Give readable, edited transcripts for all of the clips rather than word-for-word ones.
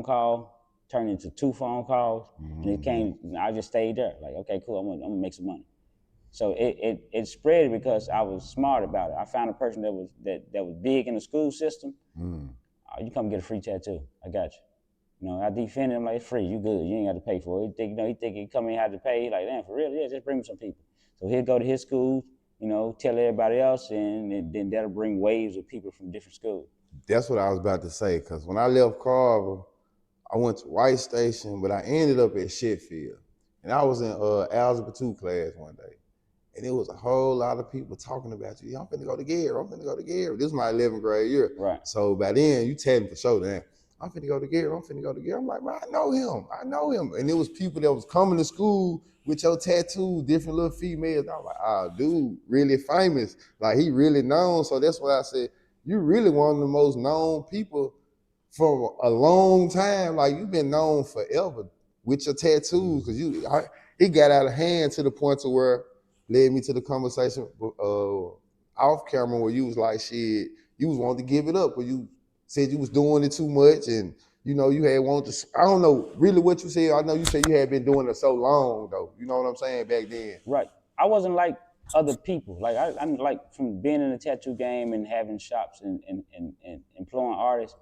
phone call turned into 2 phone calls, and it came. I just stayed there. Like, okay, cool. I'm gonna make some money. So it spread because I was smart about it. I found a person that was big in the school system. You come get a free tattoo. I got you. I defended him like, it's free. You good. You ain't got to pay for it. He think he come in had to pay. Like, damn, for real? Yeah, just bring me some people. So he'll go to his school, tell everybody else, and then that'll bring waves of people from different schools. That's what I was about to say, because when I left Carver, I went to White Station, but I ended up at Sheffield. And I was in Algebra 2 class one day. And it was a whole lot of people talking about you. I'm finna go to Gary. I'm finna go to Gary. This is my 11th grade year. Right. So by then, you telling for sure that I'm finna go to Gary. I'm finna go to Gary. I'm like, man, I know him. And it was people that was coming to school with your tattoos, different little females. I was like, oh, dude, really famous. Like, he really known. So that's why I said, you really one of the most known people for a long time. Like, you've been known forever with your tattoos, because it got out of hand to the point to where led me to the conversation off camera where you was like, shit, you was wanting to give it up, but you said you was doing it too much, and you had wanted to. I don't know really what you said. I know you said you had been doing it so long though. You know what I'm saying, back then. Right. I wasn't like other people. Like I'm like, from being in the tattoo game and having shops and employing artists,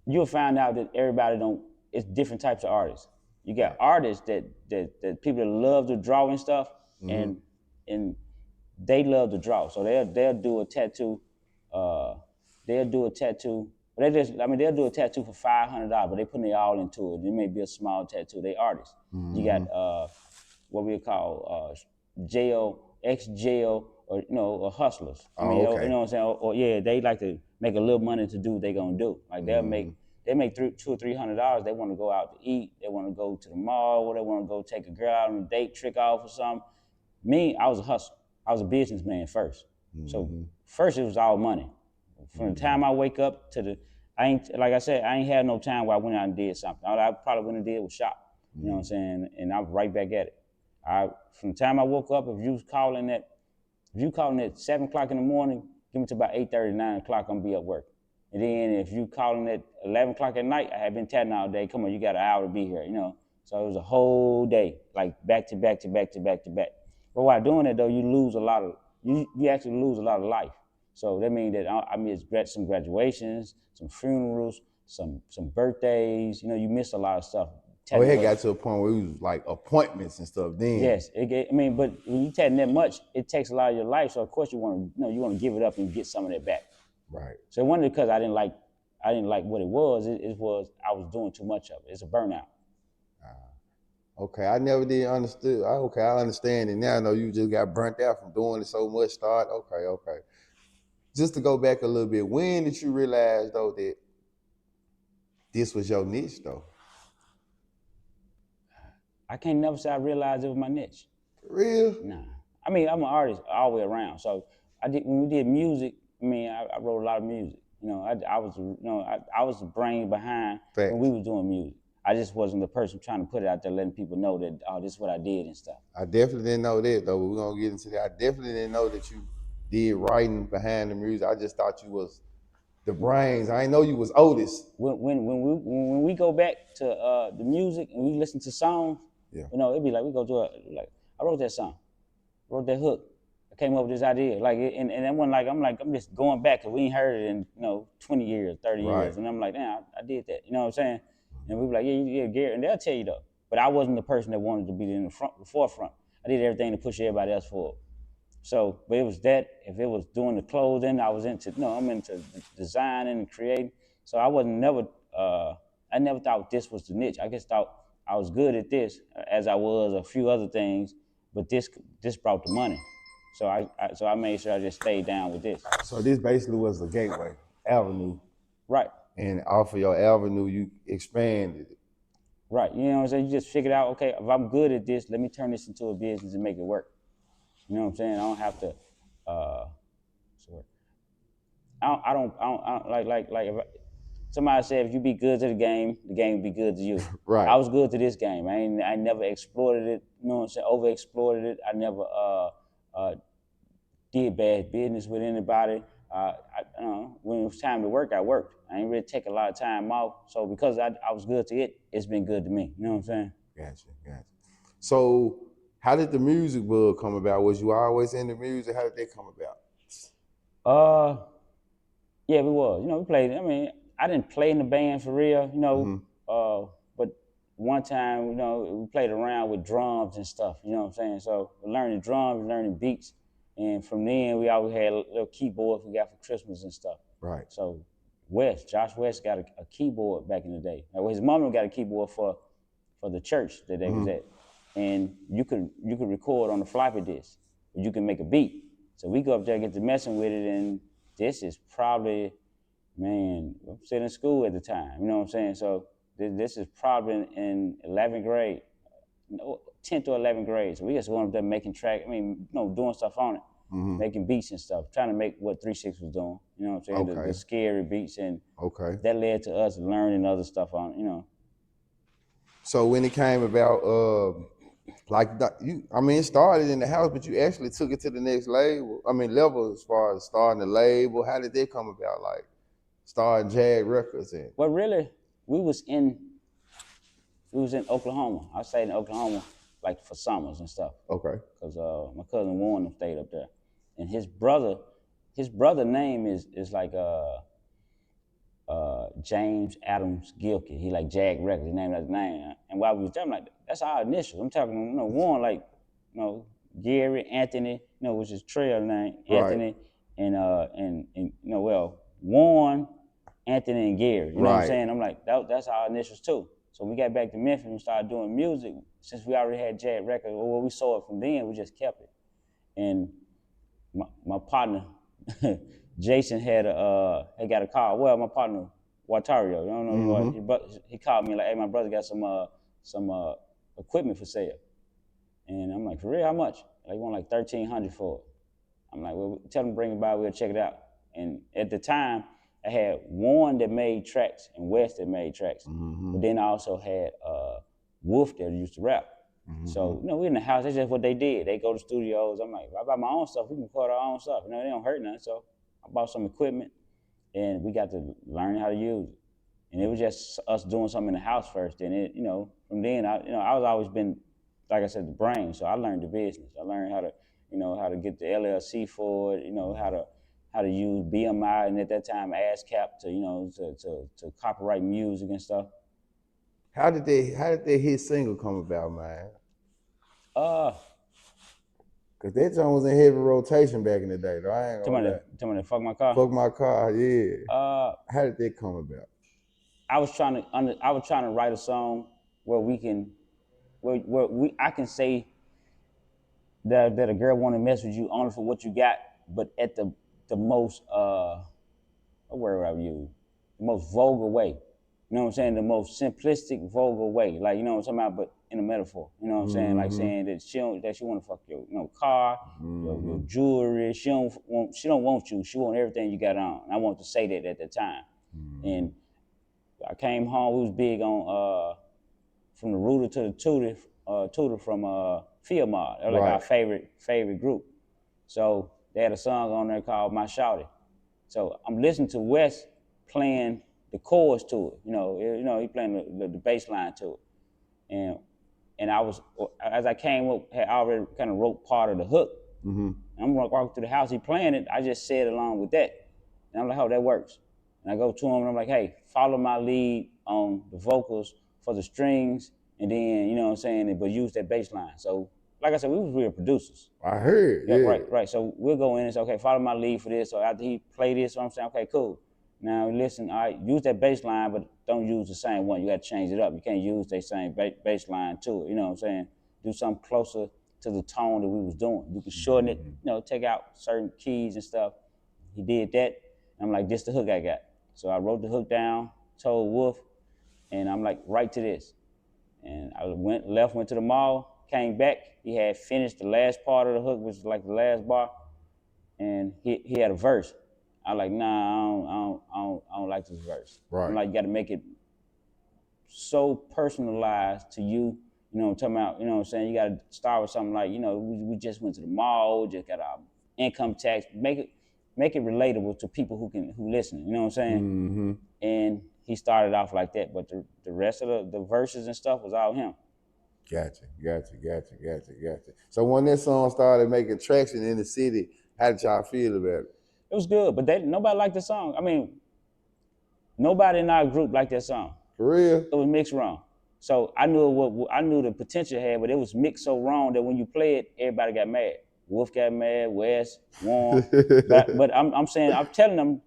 you'll find out that everybody don't. It's different types of artists. You got artists that people that love to draw and stuff, and they love to draw. So they'll do a tattoo. They'll do a tattoo. But they'll do a tattoo for $500, but they putting it all into it. It may be a small tattoo. They artists. You got what we call jail, ex-jail, or hustlers. Okay. You know what I'm saying? Or yeah, they like to make a little money to do what they gonna do. Like they make $200 or $300. They want to go out to eat. They want to go to the mall, or they want to go take a girl out on a date, trick off or something. Me, I was a hustler. I was a businessman first. So first it was all money. From the time I wake up to I ain't had no time where I went out and did something. All I probably went and did was shop. You know what I'm saying? And I was right back at it. From the time I woke up, if you calling at 7 o'clock in the morning, give me to about 8:30, 9 o'clock, I'm gonna be at work. And then if you calling at 11 o'clock at night, I have been tatting all day. Come on, you got an hour to be here, So it was a whole day, like back to back to back to back to back. But while doing it though, you actually lose a lot of life. So that means that I missed some graduations, some funerals, some birthdays. You miss a lot of stuff. Oh, it had got to a point where it was like appointments and stuff then. Yes, but when you tatting that much, it takes a lot of your life. So of course you want to give it up and get some of that back. Right. So it wasn't because I didn't like what it was. It was I was doing too much of it. It's a burnout. Okay, I never did understood. Okay, I understand it now. I know you just got burnt out from doing it so much. Okay. Just to go back a little bit, when did you realize though that this was your niche though? I can't never say I realized it was my niche. For real? Nah. I'm an artist all the way around. So when we did music, I wrote a lot of music. I was the brain behind when we was doing music. I just wasn't the person trying to put it out there, letting people know that, oh, this is what I did and stuff. I definitely didn't know that though. We're gonna get into that. I definitely didn't know that you did writing behind the music. I just thought you was the brains. I didn't know you was Otis. When we go back to the music and we listen to songs, it'd be like we go to I wrote that song, wrote that hook. I came up with this idea, and then I'm just going back because we ain't heard it in 20 years, 30 years, and I'm like, damn, I did that. You know what I'm saying? And we be like, yeah, Gary, and they'll tell you though. But I wasn't the person that wanted to be in the forefront. I did everything to push everybody else forward. So, but it was that. If it was doing the clothing, I was into. I'm into designing and creating. So I never thought this was the niche. I just thought I was good at this, as I was a few other things. But this brought the money. So I made sure I just stayed down with this. So this basically was the gateway avenue. Right. And off of your avenue, you expanded it. Right. You know what I'm saying? You just figured out, okay, if I'm good at this, let me turn this into a business and make it work. You know what I'm saying? I don't have to. I don't like if somebody said if you be good to the game will be good to you. Right. I was good to this game. I never exploited it. You know what I'm saying? Overexploited it. I never did bad business with anybody. when it was time to work, I worked. I didn't really take a lot of time off. So because I was good to it, it's been good to me. You know what I'm saying? Gotcha. So how did the music bug come about? Was you always into music? How did that come about? Yeah, we was. You know, we played. I mean, I didn't play in the band for real. You know, but one time, you know, we played around with drums and stuff. You know what I'm saying? So we're learning drums, learning beats, and from then we always had little keyboards we got for Christmas and stuff. Right. So Josh West got a keyboard back in the day. Well, his mama got a keyboard for the church that they was at, and you could record on the floppy disk. You can make a beat. So we go up there, get to messing with it, and this is probably, man, I'm still in school at the time. You know what I'm saying? So this is probably in 11th grade, 10th or 11th grade. So we just went up there making track. I mean, you know, doing stuff on it, making beats and stuff, trying to make what 3 6 was doing. You know what I'm saying? Okay. The scary beats, and Okay. that led to us learning other stuff on it. You know. So when it came about, I mean, it started in the house, but you actually took it to the next level as far as starting the label. How did that come about? Like starting Jag Records and. Well, really, we was in Oklahoma. I stayed in Oklahoma like for summers and stuff. Okay. Because my cousin Warren stayed up there, and his brother name is like James Adams Gilkey. He like Jag Records. His name like the name. And while we was there, I'm like, that's our initials. I'm talking, you know, Warren like, you know, Gary Anthony, you know, which is trail name, Anthony, right. and you know, well, Warren, Anthony, and Gary. You know what I'm saying? I'm like, that's our initials too. So we got back to Memphis and started doing music. Since we already had Jag Records, well, we saw it from then, we just kept it. And my partner, Jason had got a call. Well, my partner, Watario, you know, he called me like, hey, my brother got some equipment for sale. And I'm like, for real, how much? Like, he want like $1,300 for it. I'm like, well, tell him to bring it by, we'll check it out. And at the time, I had Warren that made tracks and West that made tracks. But then I also had Wolf that used to rap. So, you know, we in the house, that's just what they did. They go to studios. I'm like, if I buy my own stuff, we can record our own stuff. You know, they don't hurt nothing. So I bought some equipment, and we got to learn how to use it. And it was just us doing something in the house first. And it, you know, from then, I was always been, like I said, the brain. So I learned the business. I learned how to, you know, how to get the LLC for it. You know, how to use BMI, and at that time ASCAP to, you know, to copyright music and stuff. How did that hit single come about, man? Cause that song was in heavy rotation back in the day, though. I ain't gonna lie. Tell me to fuck my car. Fuck my car, yeah. How did that come about? I was trying to write a song where I can say that a girl want to mess with you only for what you got, but at the most what word would I use? The most vulgar way. You know what I'm saying? The most simplistic, vulgar way. Like, you know what I'm talking about, but in a metaphor. You know what I'm saying? Like saying that she want to fuck your, you know, car, your jewelry. She don't want you. She want everything you got on. And I wanted to say that at the time. And I came home. We was big on from the Rooter to the Tutor from Field Mod. They were like our favorite group. So they had a song on there called My Shawty. So I'm listening to Wes playing the chords to it. You know, he playing the bass line to it. And I was, as I came up, had already kind of wrote part of the hook. And I'm walking through the house, he playing it, I just said along with that. And I'm like, oh, that works. And I go to him and I'm like, hey, follow my lead on the vocals for the strings, and then, you know what I'm saying, but use that bass line. So, like I said, we was real producers. I heard, yeah. Right. So we'll go in and say, okay, follow my lead for this. So after he play this, so I'm saying, okay, cool. Now listen, all right, use that bass line, but don't use the same one. You got to change it up. You can't use that same bass line to it. You know what I'm saying? Do something closer to the tone that we was doing. You can shorten it, you know, take out certain keys and stuff. He did that. I'm like, this the hook I got. So I wrote the hook down, told Wolf, and I'm like, write to this. And I went to the mall, came back. He had finished the last part of the hook, which was like the last bar, and he had a verse. I like, nah, I don't like this verse. Right. I'm like, you got to make it so personalized to you. You know what I'm talking about? You know what I'm saying? You got to start with something like, you know, we just went to the mall, just got our income tax. Make it make it relatable to people who listen. You know what I'm saying? Mm-hmm. And he started off like that, but the rest of the verses and stuff was all him. Gotcha. So when that song started making traction in the city, how did y'all feel about it? It was good, but nobody liked the song. I mean, nobody in our group liked that song. For real? It was mixed wrong. So I knew the potential it had, but it was mixed so wrong that when you play it, everybody got mad. Wolf got mad, Wes, Warren. but I'm telling them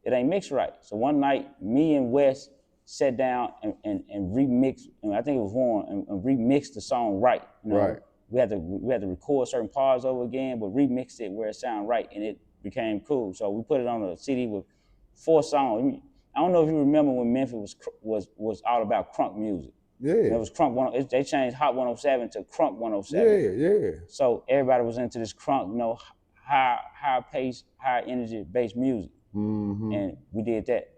it ain't mixed right. So one night, me and Wes sat down and remixed, and I think it was Warren, and remixed the song right. You know? Right. We had to record certain parts over again, but remixed it where it sounded right, and it became cool. So we put it on a CD with 4 songs. I don't know if you remember when Memphis was all about crunk music. Yeah. And it was crunk they changed Hot 107 to Crunk 107. Yeah. So everybody was into this crunk, high pace, high energy based music. Mm-hmm. And we did that.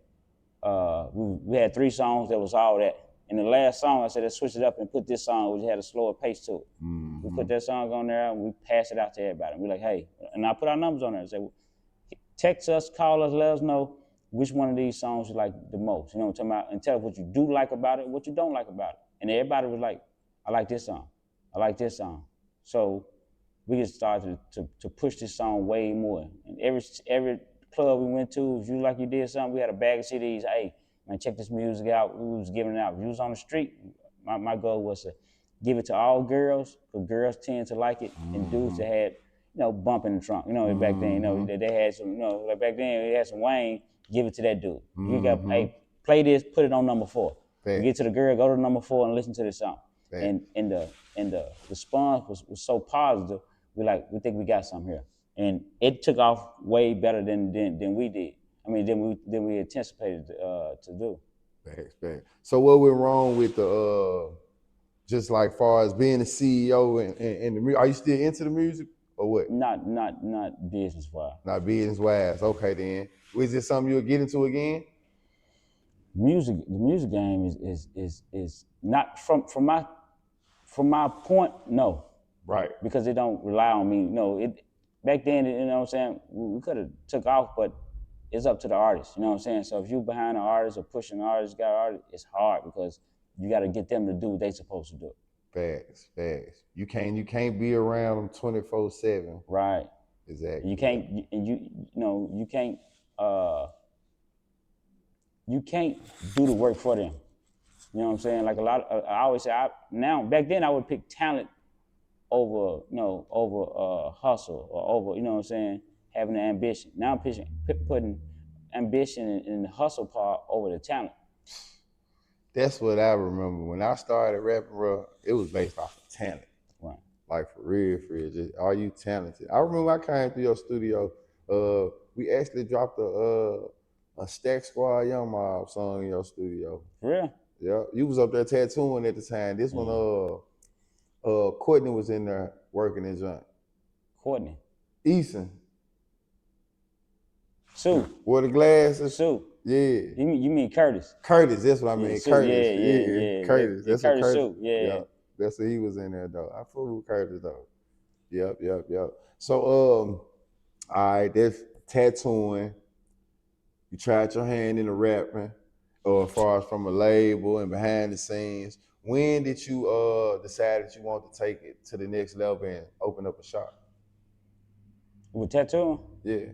We had 3 songs that was all that. And the last song, I said, let's switch it up and put this song, which had a slower pace to it. Mm-hmm. We put that song on there and we passed it out to everybody. We're like, hey, and I put our numbers on there and say, text us, call us, let us know which one of these songs you like the most. You know what I'm talking about? And tell us what you do like about it, what you don't like about it. And everybody was like, I like this song. I like this song. So we just started to push this song way more. And every club we went to, if you like you did something, we had a bag of CDs. Hey, man, check this music out. We was giving it out. If you was on the street, my goal was to give it to all girls, because girls tend to like it, and dudes that had, bump in the trunk. Back then, they had some, like back then they had some Wayne, give it to that dude. You got, hey, play this, put it on number 4. You get to the girl, go to number 4 and listen to this song. And the response was so positive. We think we got something here, and it took off way better than we did. I mean, than we anticipated to do. Thanks. So what went wrong with the just like far as being a CEO and the music? Are you still into the music or what? Not business wise. Not business wise. Okay then. Was this something you'll get into again? The music game is not from my point, no. Right. Because it don't rely on me. Back then, you know what I'm saying, we could have took off, but it's up to the artist, you know what I'm saying? So if you behind an artist or pushing an artist, it's hard because you got to get them to do what they supposed to do. Facts. You can't be around them 24/7. Right. Exactly. You can't, you can't do the work for them. You know what I'm saying? Like I always say, back then I would pick talent over hustle, or over, you know what I'm saying, having the ambition. Now I'm putting ambition and the hustle part over the talent. That's what I remember. When I started rapping, bro, it was based off of talent. Right. Like for real. Just, are you talented? I remember I came through your studio. We actually dropped a Stack Squad Young Mob song in your studio. For real? Yeah. You was up there tattooing at the time. This one, Courtney was in there working his joint. Courtney. Eason. Sue. Wore the glasses. Sue. Yeah. You mean Curtis? Curtis, that's what I mean. Sue, Curtis. Yeah. Curtis. That's Curtis what Curtis. Sue. Yeah. That's what he was in there though. I fooled with Curtis though. Yep. So all right, that's tattooing. You tried your hand in the rapping, or as far as from a label and behind the scenes. When did you decide that you want to take it to the next level and open up a shop? With tattooing? Yeah.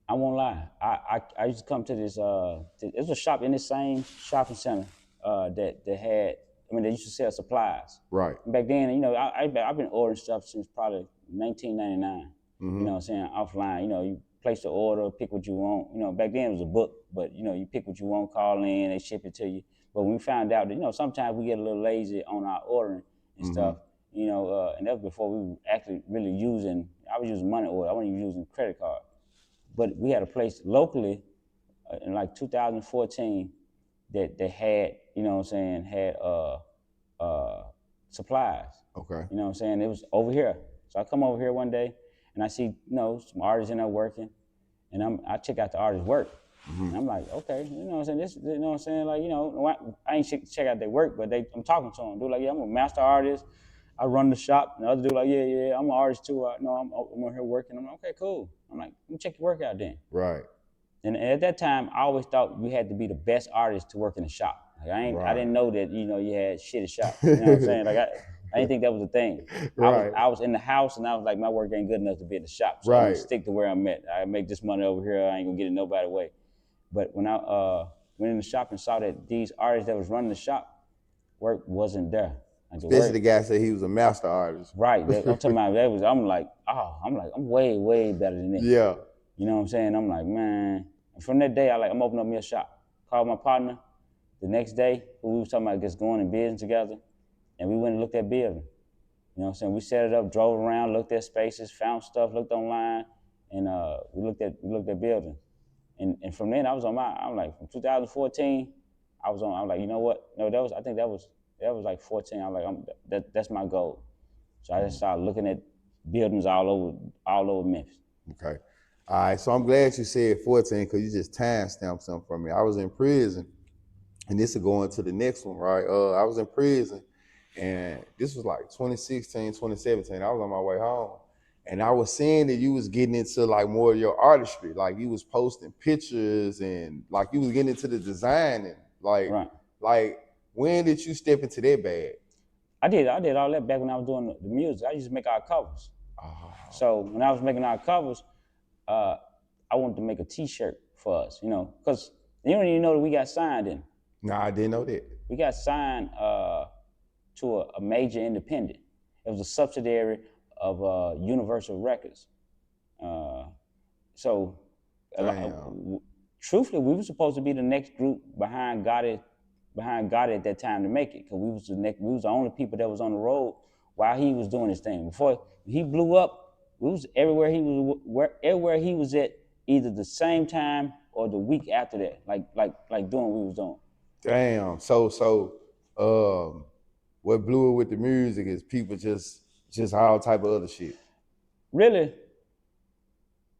I won't lie. I used to come to this. It was a shop in this same shopping center that had. I mean, they used to sell supplies. Right. Back then, I've been ordering stuff since probably 1999. Mm-hmm. You know what I'm saying? Offline. You place the order, pick what you want. Back then it was a book, but you pick what you want, call in, they ship it to you. But when we found out that sometimes we get a little lazy on our ordering and stuff. And that was before we were actually really using. I was using money order. I wasn't even using credit card. But we had a place locally in like 2014 that they had, had supplies. Okay. You know what I'm saying? It was over here. So I come over here one day and I see, some artists in there working, and I check out the artist's work. Mm-hmm. And I'm like, okay, you know what I'm saying? Like, I ain't check out their work, but I'm talking to them. Dude, like, yeah, I'm a master artist. I run the shop, and the other dude like, yeah, I'm an artist too. I'm on here working. I'm like, okay, cool. I'm like, let me check your work out then. Right. And at that time, I always thought you had to be the best artist to work in the shop. Like I didn't know that you had shitty shops. You know what I'm saying? Like I didn't think that was a thing. Right. I was in the house and I was like, my work ain't good enough to be at the shop, so I'm gonna Right. stick to where I'm at. I make this money over here. I ain't gonna get it nobody way. But when I went in the shop and saw that these artists that was running the shop, work wasn't there. Like Especially the guy said he was a master artist. Right. I'm talking about that was. I'm like, I'm way better than this. Yeah. You know what I'm saying? I'm like, man. And from that day, I'm opening up me a shop. Called my partner. The next day, we was talking about just going in business together, and we went and looked at building. You know what I'm saying? We set it up, drove around, looked at spaces, found stuff, looked online, and we looked at building. And from then, I'm like, from 2014, I'm like, you know what? No, I think that was like 14. I'm like, that's my goal. So I just started looking at buildings all over Memphis. Okay. All right. So I'm glad you said 14 because you just timestamped something for me. I was in prison, and this is going to the next one, right? I was in prison, and this was like 2016, 2017. I was on my way home, and I was seeing that you was getting into like more of your artistry, like you was posting pictures and like you was getting into the designing, like, Right. like when did you step into that bag? I did all that back when I was doing the music. I used to make our covers. Oh. So when I was making our covers, I wanted to make a T-shirt for us, because you don't even know that we got signed in. No, I didn't know that. We got signed to a major independent. It was a subsidiary of Universal Records. Truthfully, we were supposed to be the next group behind Gotti at that time to make it, because we was the only people that was on the road while he was doing his thing. Before he blew up, we was everywhere he was at, either the same time or the week after that, like doing what we was doing. Damn. So what blew it with the music is people just all type of other shit. Really,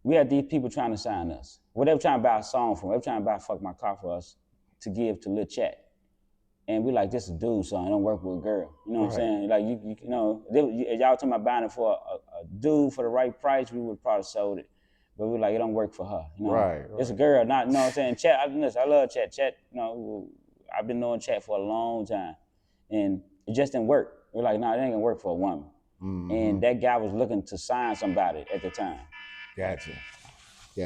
we had these people trying to sign us. Well, they were trying to buy a song from us. They were trying to buy Fuck My Car for us to give to Lil Chat. And we like, this is a dude song. I don't work with a girl. You know what I'm saying? Like, y'all talking about buying it for a dude for the right price, we would probably sold it. But we're like, it don't work for her. Right. It's a girl, not, you know what I'm saying? Chat, I love Chat. Chat, I've been knowing Chat for a long time. And it just didn't work. We're like, nah, it ain't gonna work for a woman. Mm-hmm. And that guy was looking to sign somebody at the time. Gotcha. He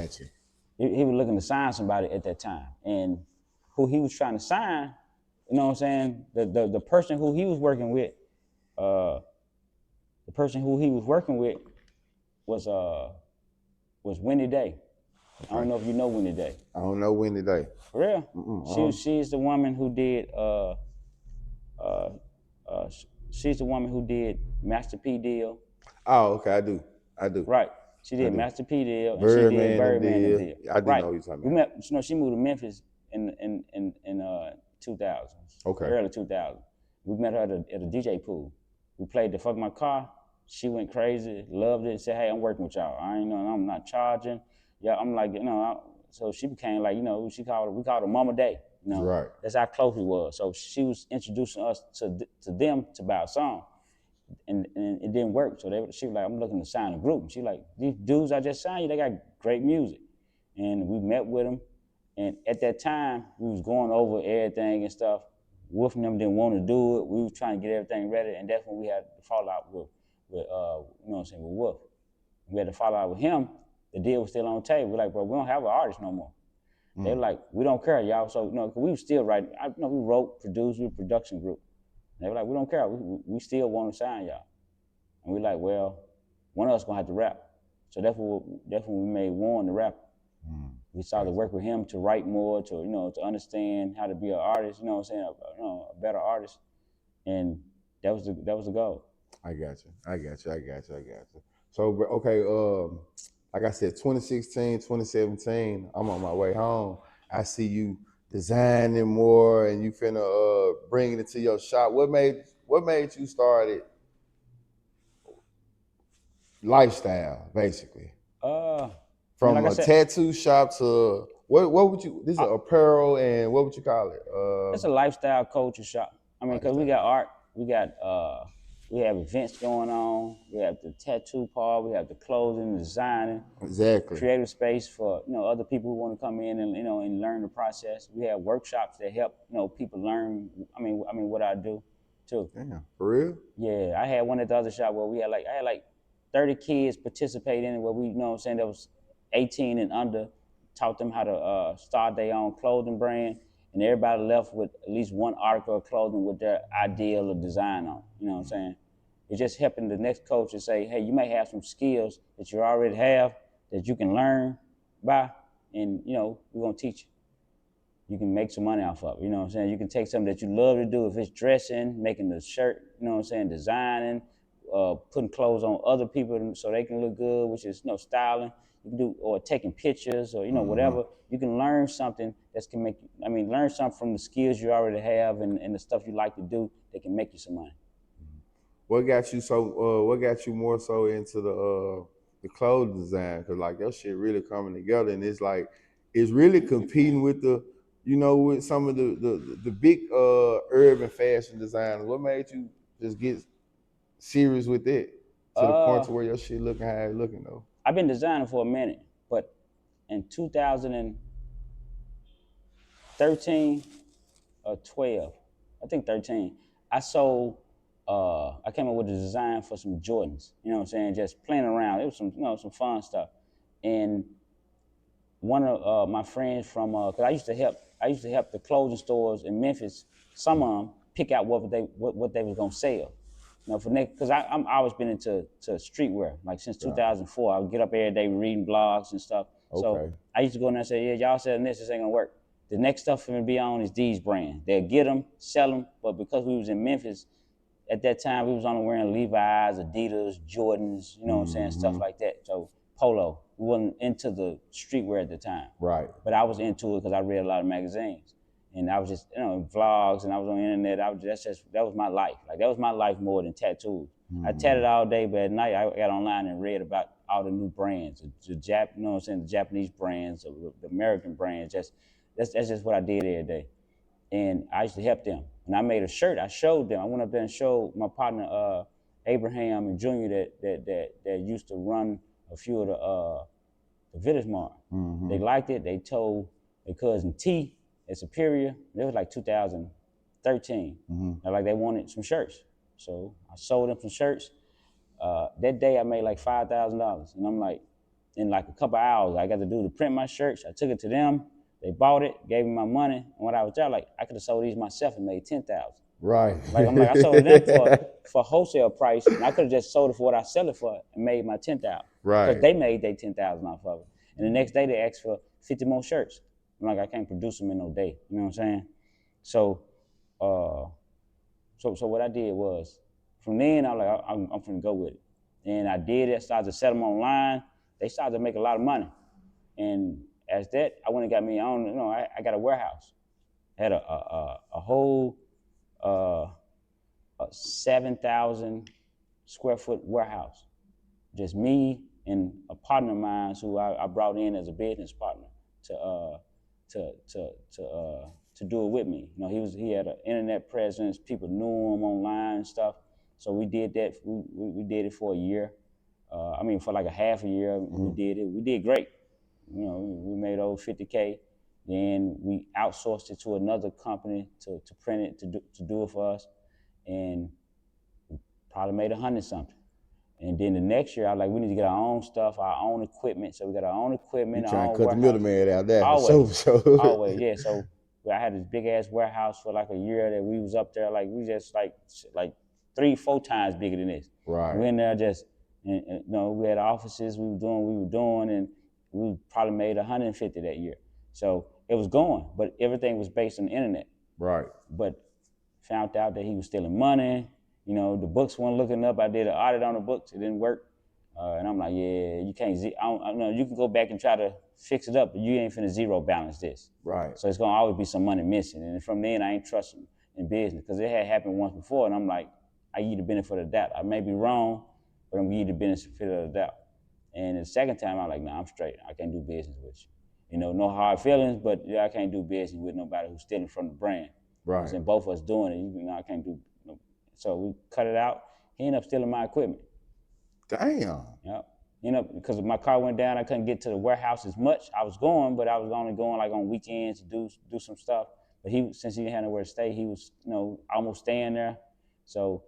was looking to sign somebody at that time. And who he was trying to sign, you know what I'm saying? The person who he was working with, was Winnie Day. Okay. I don't know if you know Winnie Day. I don't know Winnie Day. For real? She's the woman who did she's the woman who did Master P Deal. Oh, okay, I do. Right. She did Master P Deal and she did Birdman Deal. I didn't know you were talking about. She moved to Memphis in 2000s. Okay. Early 2000s. We met her at a DJ pool. We played the Fuck My Car. She went crazy, loved it, said, hey, I'm working with y'all. I'm not charging. Yeah, I'm like, so she became like, we called her Mama Day. Right. That's how close we was. So she was introducing us to them to buy a song. And it didn't work. So she was like, I'm looking to sign a group. And she like, these dudes I just signed you, they got great music. And we met with them. And at that time, we was going over everything and stuff. Wolf and them didn't want to do it. We was trying to get everything ready. And that's when we had the fallout with Wolf. We had to follow out with him. The deal was still on the table. We're like, bro, we don't have an artist no more. Mm. They were like, we don't care, y'all. So, we were still writing. We wrote, produced, we were a production group. And they were like, we don't care. We still want to sign y'all. And we're like, well, one of us going to have to rap. So that's when we made Warren the rapper. Mm. We started to work with him to write more, to understand how to be an artist, a better artist. And that was the goal. I got you. So, okay, like I said, 2016, 2017, I'm on my way home. I see you designing more and you finna bring it to your shop. What made you start it? Lifestyle, basically. From like a tattoo shop to what would you? This is apparel and what would you call it? It's a lifestyle culture shop. I mean, because we got art, we got We have events going on. We have the tattoo part. We have the clothing, designing, Exactly. creative space for other people who want to come in and and learn the process. We have workshops that help people learn. I mean what I do too. Damn, for real? Yeah, I had one at the other shop where I had like 30 kids participate in it where we, what I'm saying, that was 18 and under, taught them how to start their own clothing brand, and everybody left with at least one article of clothing with their ideal of design on. You know what I'm saying? It's just helping the next coach to say, hey, you may have some skills that you already have that you can learn by, and we're gonna teach you. You can make some money off of it. You know what I'm saying? You can take something that you love to do, if it's dressing, making the shirt, you know what I'm saying, designing, putting clothes on other people so they can look good, which is styling. You can do, or taking pictures, or whatever. You can learn something that can make you. Learn something from the skills you already have and the stuff you like to do that can make you some money. What got you so? What got you more so into the clothes design? Cause like your shit really coming together, and it's like it's really competing with with some of the big urban fashion designers. What made you just get serious with it to the point to where your shit looking how it looking though? I've been designing for a minute, but in 2013 or 12, I think 13, I sold. I came up with a design for some Jordans. You know what I'm saying? Just playing around. It was some fun stuff, and one of my friends from because I used to help the clothing stores in Memphis, some of them pick out what they was gonna sell. For next, because I'm always been into streetwear, like since 2004. I would get up every day reading blogs and stuff. Okay. So I used to go in there and say, yeah, y'all selling this ain't gonna work. The next stuff for me to be on is these brands. They'll get them, sell them, but because we was in Memphis at that time, we was only wearing Levi's, Adidas, Jordans, you know what I'm saying, stuff like that. So Polo. We wasn't into the streetwear at the time. Right. But I was into it because I read a lot of magazines. And I was just, vlogs, and I was on the internet. That was my life. Like, that was my life more than tattoos. I tatted all day, but at night I got online and read about all the new brands, the Japanese brands, the American brands. That's just what I did every day. And I used to help them. And I made a shirt. I showed them. I went up there and showed my partner Abraham and Junior that used to run a few of the Village Mart. They liked it. They told their cousin T at Superior. It was like 2013. Like they wanted some shirts. So I sold them some shirts. That day I made like $5,000. And I'm like, in like a couple hours, I got to do to print my shirts. I took it to them. They bought it, gave me my money. And when I was there, like, I could have sold these myself and made $10,000. Right. Like, I sold them for wholesale price, and I could have just sold it for what I sell it for and made my $10,000. Right. Because they made their $10,000 off of it. And the next day they asked for 50 more shirts. I'm like, I can't produce them in no day. You know what I'm saying? So, so what I did was, from then I was like, I'm finna go with it. And I did it. Started to sell them online. They started to make a lot of money. And as that, I went and got me on. I got a warehouse. I had a whole 7,000 square foot warehouse. Just me and a partner of mine who I brought in as a business partner to do it with me. He had an internet presence. People knew him online and stuff. So we did that. We did it for a year. For like a half a year. We did it. We did great. We made over 50K. Then we outsourced it to another company to print it, to do it for us, and we probably made 100 something. And then the next year, I was like, we need to get our own stuff, our own equipment. So we got our own equipment. You trying to cut the middleman out there? Always, always, yeah. So I had this big ass warehouse for like a year that we was up there, like we just like 3-4 times bigger than this. Right. We in there just, we had offices. We were doing, and we probably made 150 that year. So it was going, but everything was based on the internet. Right. But found out that he was stealing money. The books weren't looking up. I did an audit on the books. It didn't work. And I'm like, yeah, you can't. I know you can go back and try to fix it up, but you ain't finna zero balance this. Right. So it's gonna always be some money missing. And from then, I ain't trusting in business because it had happened once before. And I'm like, I give you the benefit of the doubt. I may be wrong, but I'm gonna give you the benefit of the doubt. And the second time, I'm like, nah, I'm straight. I can't do business with you. No hard feelings, but I can't do business with nobody who's stealing from the brand. Right. And both of us doing it, I can't do. So we cut it out. He ended up stealing my equipment. Damn. Yep. Because my car went down, I couldn't get to the warehouse as much. I was going, but I was only going like on weekends to do some stuff. But since he didn't have nowhere to stay, he was almost staying there. So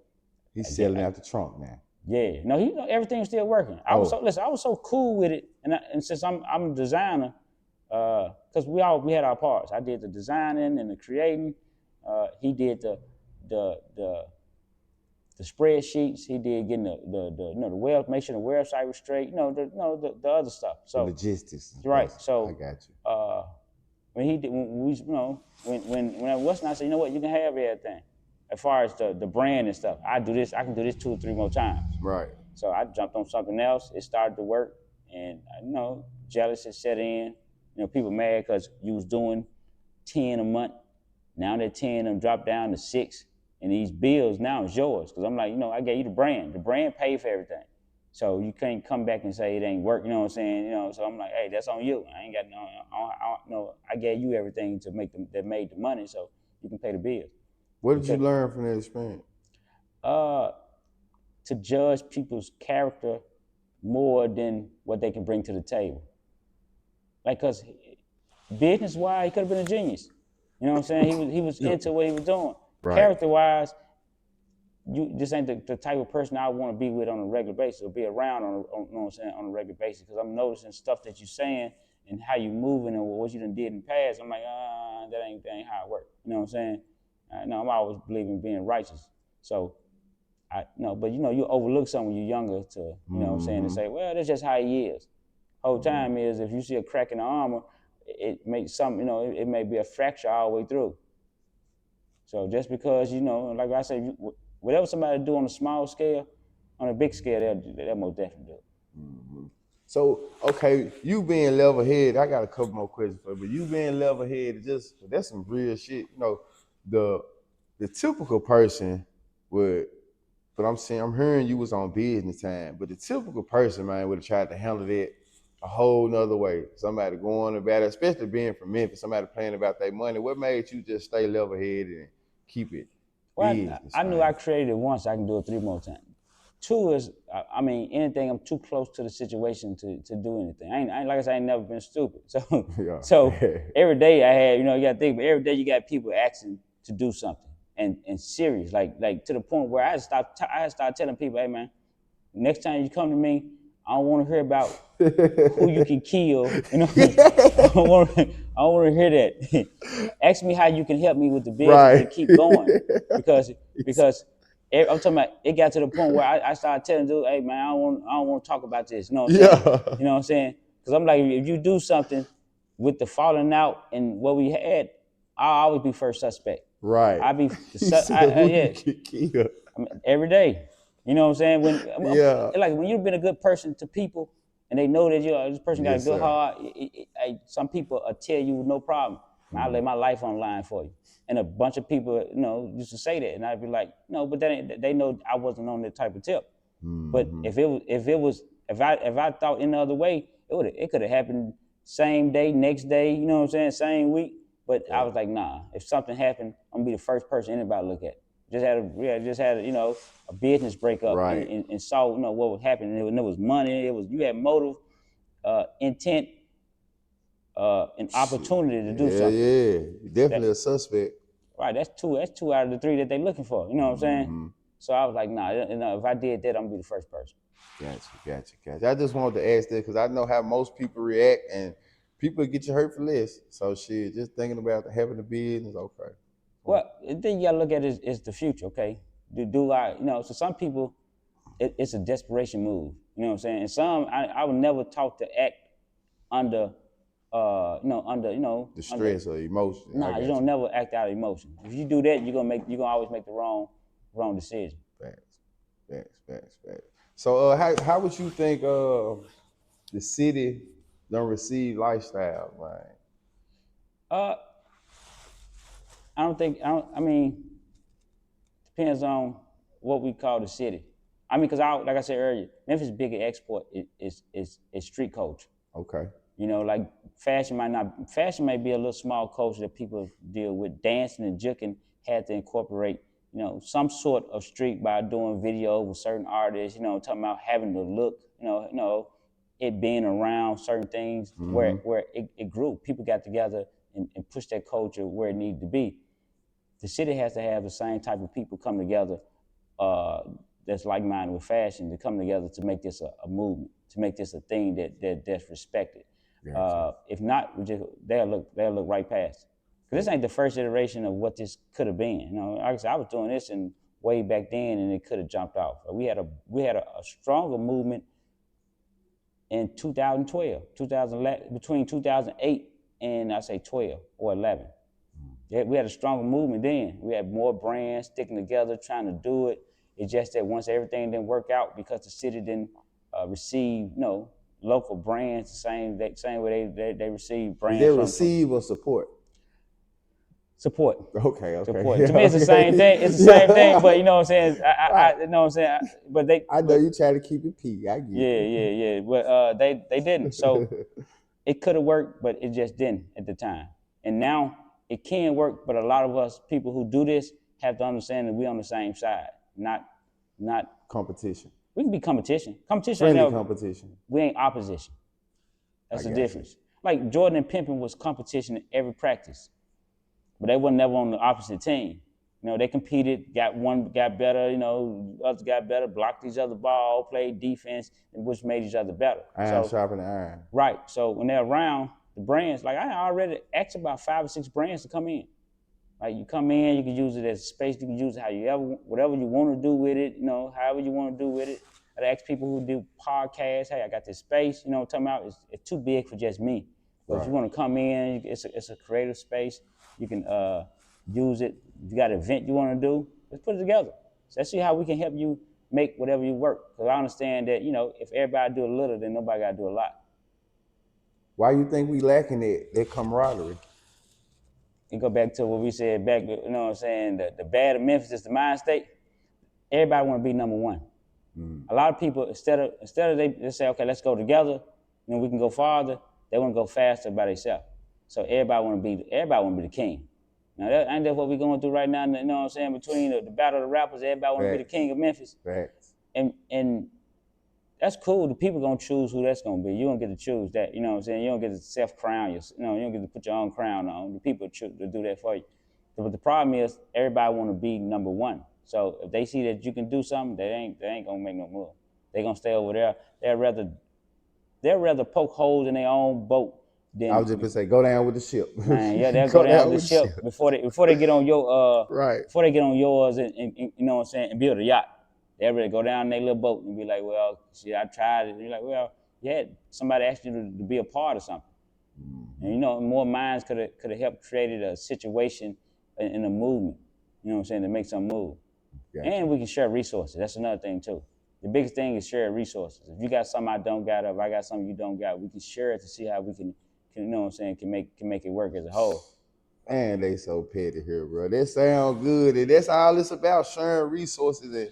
he's selling out the trunk now. Yeah, no, everything was still working. I was so cool with it, and since I'm a designer, because we had our parts. I did the designing and the creating. He did the spreadsheets. He did getting the web, make sure the website was straight. The other stuff. So the logistics. Right. So I got you. When he did, when Weston, I said, you know what, you can have everything. As far as the brand and stuff, I can do this 2 or 3 more times. Right. So I jumped on something else. It started to work, and jealousy set in. People mad because you was doing 10 a month. Now that 10 them dropped down to 6, and these bills now is yours. Because I'm like, I gave you the brand. The brand paid for everything. So you can't come back and say it ain't work. You know what I'm saying? So I'm like, hey, that's on you. I ain't got I gave you everything that made the money, so you can pay the bills. What did you learn from that experience? To judge people's character more than what they can bring to the table. Like, cause business-wise, he could have been a genius. You know what I'm saying? He was into what he was doing. Right. Character-wise, this ain't the type of person I want to be with on a regular basis or be around on a regular basis. Because I'm noticing stuff that you're saying and how you moving and what you done did in the past. I'm like, that ain't how it works. You know what I'm saying? I'm always believing in being righteous. So, but you overlook something when you're younger to, you know what I'm saying, to say, well, that's just how he is. Whole time is if you see a crack in the armor, it makes something, it may be a fracture all the way through. So just because, like I said, whatever somebody do on a small scale, on a big scale, they'll most definitely do it. Mm-hmm. So, okay, you being level-headed, I got a couple more questions for you, but you being level-headed, that's some real shit. The typical person would, but I'm hearing you was on business time, but the typical person, man, would have tried to handle that a whole nother way. Somebody going about it, especially being from Memphis, somebody playing about their money. What made you just stay level-headed and keep it business? I knew I created it once, I can do it 3 more times. 2 is, anything, I'm too close to the situation to do anything. I ain't like I said, I ain't never been stupid. So, so every day I had, you got to think, but every day you got people asking to do something and serious, like to the point where I started telling people, hey man, next time you come to me, I don't want to hear about who you can kill. I don't want to hear that. Ask me how you can help me with the business to keep going, because I'm talking about, it got to the point where I started telling dude, hey man, I don't want to talk about this. You know what I'm saying? You know what I'm saying? Because I'm like, if you do something with the falling out and what we had, I'll always be first suspect. Right. I'll be every day. You know what I'm saying? Like when you've been a good person to people and they know that this person got a good heart, some people tell you no problem. I'll lay my life on the line for you. And a bunch of people, used to say that, and I'd be like, no, but they know I wasn't on that type of tip. But if I thought any other way, it could have happened same day, next day. You know what I'm saying? Same week. But I was like, nah. If something happened, I'm gonna be the first person anybody look at. Just had a business breakup and saw what was happening. And it was money. You had motive, intent, an opportunity to do something. Yeah, definitely a suspect. Right, that's two out of the 3 that they're looking for. You know what I'm saying? So I was like, nah, if I did that, I'm gonna be the first person. Gotcha. I just wanted to ask that because I know how most people react, and people get you hurt for less. So shit, just thinking about having a business, okay. Well, the thing you gotta look at is the future, okay? So some people, it's a desperation move. You know what I'm saying? And some, I would never taught to act under, the stress or emotion. Nah, you don't never act out of emotion. If you do that, you're gonna always make the wrong decision. Facts. So how would you think the city don't receive lifestyle, man? Depends on what we call the city. Because like I said earlier, Memphis' biggest export is street culture. Okay. Like fashion may be a little small culture that people deal with. Dancing and juking had to incorporate some sort of streak by doing video with certain artists, talking about having the look, it being around certain things where it grew. People got together and pushed that culture where it needed to be. The city has to have the same type of people come together that's like-minded with fashion to come together to make this a movement, to make this a thing that's respected. Gotcha. If not, they'll look right past it. Because this ain't the first iteration of what this could have been. Like I said, I was doing this way back then, and it could have jumped off. We had a stronger movement in 2012, between 2008 and I say 12 or 11. Yeah, we had a stronger movement then. We had more brands sticking together, trying to do it. It's just that once everything didn't work out because the city didn't receive, local brands the same way they receive brands. Did they receive or support? Support. Okay. Support. To me, it's the same thing. It's the same thing, but you know what I'm saying. I you know what I'm saying. But I know you try to keep it P. I get it. Yeah. But they didn't. So it could have worked, but it just didn't at the time. And now it can work, but a lot of us people who do this have to understand that we're on the same side, not competition. We can be competition. Friendly competition. We ain't opposition. That's the difference. Like Jordan and Pimpin was competition in every practice, but they were never on the opposite team. They competed, got better, others got better, blocked each other ball, played defense, which made each other better. Iron sharpening iron. Right. So when they're around, the brands, like I already asked about 5 or 6 brands to come in. Like you come in, you can use it as space, you can use it whatever you want to do with it, however you want to do with it. I ask people who do podcasts, hey, I got this space, talking about it's too big for just me. But if you want to come in, it's a creative space. You can use it. If you got an event you want to do, let's put it together. So let's see how we can help you make whatever you work. Because I understand that, if everybody do a little, then nobody got to do a lot. Why you think we lacking that camaraderie? You go back to what we said back, you know what I'm saying, the bad of Memphis is the mind state. Everybody want to be number one. A lot of people, instead of they say, okay, let's go together, we can go farther, they want to go faster by themselves. So everybody want to be the king. Now, ain't that what we're going through right now, you know what I'm saying, between the battle of the rappers, everybody want to be the king of Memphis. Facts. And that's cool. The people going to choose who that's going to be. You don't get to choose that, you know what I'm saying? You don't get to self-crown, you don't get to put your own crown on. The people choose to do that for you. But the problem is everybody want to be number one. So if they see that you can do something, they ain't going to make no move. They going to stay over there. They'll rather poke holes in their own boat. I was just gonna say, go down with the ship. Man, yeah, they'll go down with the ship before they get on your right. Before they get on yours and you know what I'm saying, and build a yacht. They'll really go down in their little boat and be like, well, see, I tried it. And you're like, well, yeah, somebody asked you to be a part of something. And more minds could have helped created a situation in a movement. You know what I'm saying, to make something move. Gotcha. And we can share resources. That's another thing too. The biggest thing is share resources. If you got something I don't got, or if I got something you don't got, we can share it to see how we can you know what I'm saying, can make it work as a whole. Man, they so petty here, bro. That sound good, and that's all it's about, sharing resources. And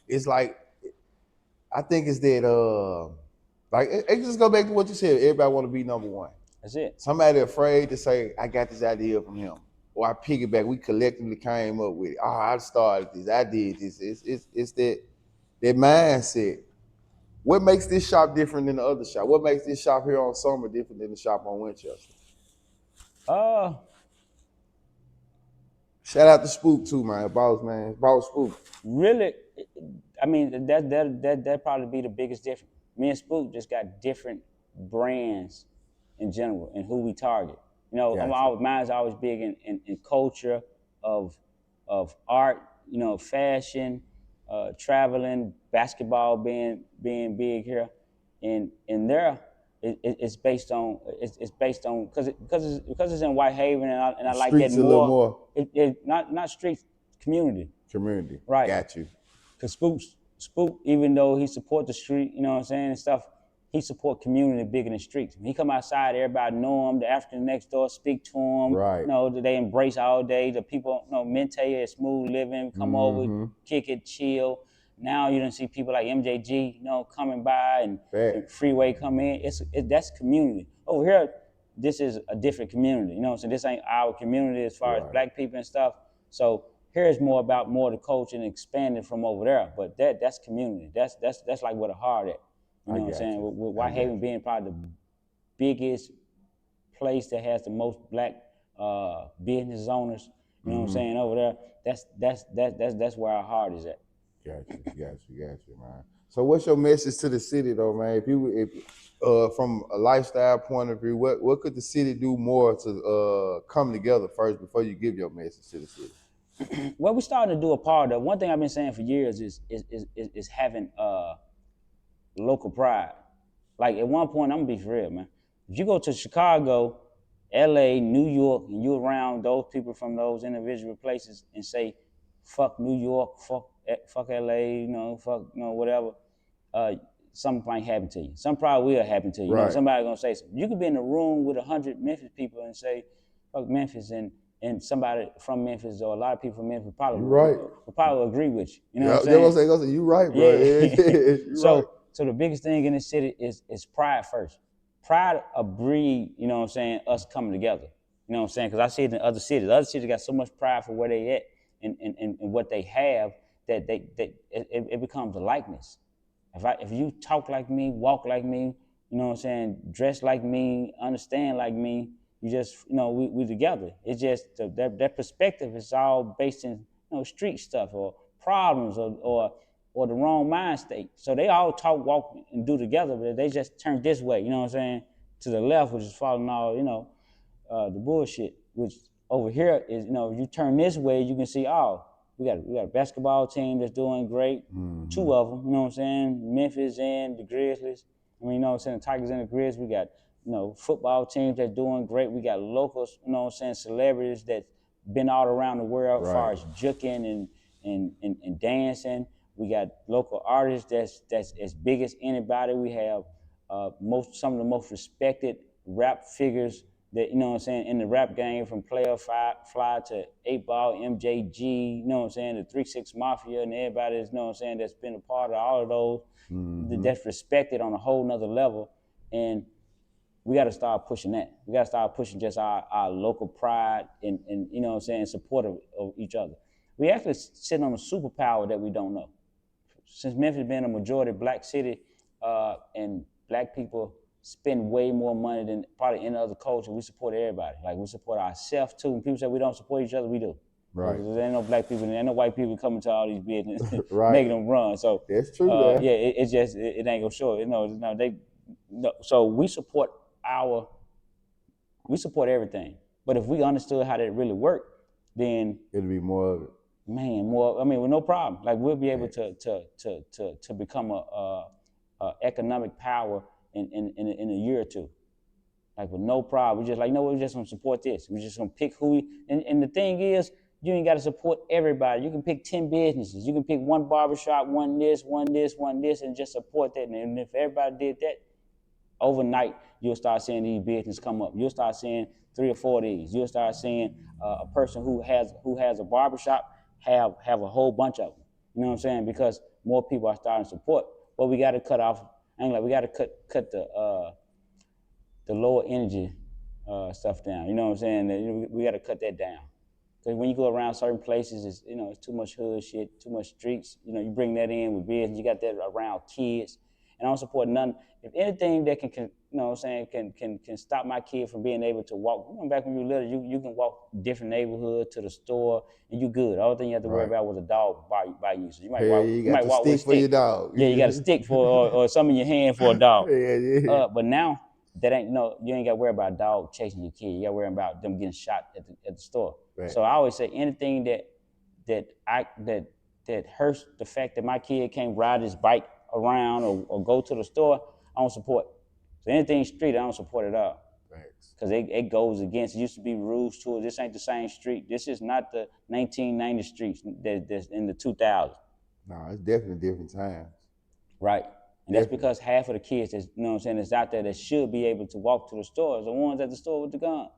it's like, I think it's that like it just go back to what you said. Everybody want to be number one. That's it. Somebody afraid to say, I got this idea from him, or I piggyback. We collectively came up with it. Oh, I started this. I did this. It's that mindset. What makes this shop different than the other shop? What makes this shop here on Summer different than the shop on Winchester? Shout out to Spook too, man. Boss Spook. Really, I mean, that probably be the biggest difference. Me and Spook just got different brands in general and who we target. Gotcha. Mine's always big in culture, of art, fashion, traveling, basketball being big here, and there it's based on because it's in Whitehaven and I like that more. A little more. Not streets, community. Community. Right. Got you. Because Spook, even though he support the street, you know what I'm saying, and stuff, he support community bigger than streets. When he come outside, everybody know him. The African next door speak to him. Right. They embrace all day. The people, Mente is smooth living, come over, kick it, chill. Now you don't see people like MJG, coming by and Freeway come in. That's community. Over here, this is a different community. So this ain't our community as far as black people and stuff. So Here is more about more the culture and expanding from over there. But that's community. That's like where the heart at. You know what I'm saying? With Whitehaven being probably the biggest place that has the most black business owners. You know what I'm saying over there. That's where our heart is at. Got you, man. So, what's your message to the city, though, man? From a lifestyle point of view, what could the city do more to come together first before you give your message to the city? Well, we're starting to do a part of. One thing I've been saying for years is having local pride. Like at one point, I'm gonna be for real, man. If you go to Chicago, LA, New York, and you're around those people from those individual places and say, fuck New York, fuck LA, fuck, whatever, something might happen to you. Something probably will happen to you. Right. Somebody gonna say something. You could be in a room with 100 Memphis people and say, fuck Memphis, and somebody from Memphis or a lot of people from Memphis probably will probably agree with you. You know what I'm saying? You right, bro. Yeah. So the biggest thing in this city is pride first. Pride of breed, you know what I'm saying, us coming together. You know what I'm saying? Because I see it in other cities. Other cities got so much pride for where they at and what they have that it becomes a likeness. If you talk like me, walk like me, you know what I'm saying, dress like me, understand like me, you just, we together. It's just that perspective is all based in street stuff or problems or the wrong mind state. So they all talk, walk, and do together, but they just turn this way, you know what I'm saying, to the left, which is following all, the bullshit, which over here is, if you turn this way, you can see, we got a basketball team that's doing great. Two of them, you know what I'm saying? Memphis and the Grizzlies. I mean, you know what I'm saying? The Tigers and the Grizzlies. We got, football teams that's doing great. We got locals, you know what I'm saying? Celebrities that's been all around the world as far as juking and dancing. We got local artists that's as big as anybody. We have some of the most respected rap figures that, you know what I'm saying, in the rap game, from Player Fly to 8Ball, MJG, you know what I'm saying, the 3-6 Mafia, and everybody that's, you know what I'm saying, that's been a part of all of those, that's respected on a whole nother level. And we got to start pushing that. We got to start pushing just our local pride and you know what I'm saying, support of each other. We actually sitting on a superpower that we don't know. Since Memphis being a majority black city and black people spend way more money than probably any other culture, we support everybody. Like, we support ourselves too. When people say we don't support each other, we do. Right. There ain't no black people, there ain't no white people coming to all these businesses right. making them run. So that's true. Yeah, it ain't gonna show. So we support everything. But if we understood how that really worked, then it'll be more of it. Man, more. I mean, with no problem. Like, we'll be able to become a economic power in a year or two. Like, with no problem. We just like, no, we're just gonna support this. We're just gonna pick who we. And the thing is, you ain't got to support everybody. You can pick 10 businesses. You can pick one barbershop, one this, and just support that. And if everybody did that, overnight, you'll start seeing these businesses come up. You'll start seeing 3 or 4 of these. You'll start seeing a person who has a barbershop have a whole bunch of them. You know what I'm saying? Because more people are starting to support. But we got to cut off. We got to cut the lower energy stuff down. You know what I'm saying? We got to cut that down. Because when you go around certain places, it's too much hood shit, too much streets. You bring that in with business. You got that around kids. And I don't support none. If anything that can you know what I'm saying, can stop my kid from being able to walk. Back when you were little, you can walk different neighborhood to the store and you good. All thing you have to worry about was a dog by you. So you might walk. You might walk with a stick for your dog. Yeah, you got a stick or something in your hand for a dog. Yeah. But now that ain't you ain't got to worry about a dog chasing your kid. You got to worry about them getting shot at the store. Right. So I always say anything that hurts the fact that my kid can't ride his bike around or go to the store, I don't support. So anything street, I don't support at all. Because it goes against, it used to be rules to it. This ain't the same street. This is not the 1990 streets that's in the 2000s. No, it's definitely different times. Right. And that's because half of the kids that's, you know what I'm saying, that's out there that should be able to walk to the stores, the ones at the store with the gun.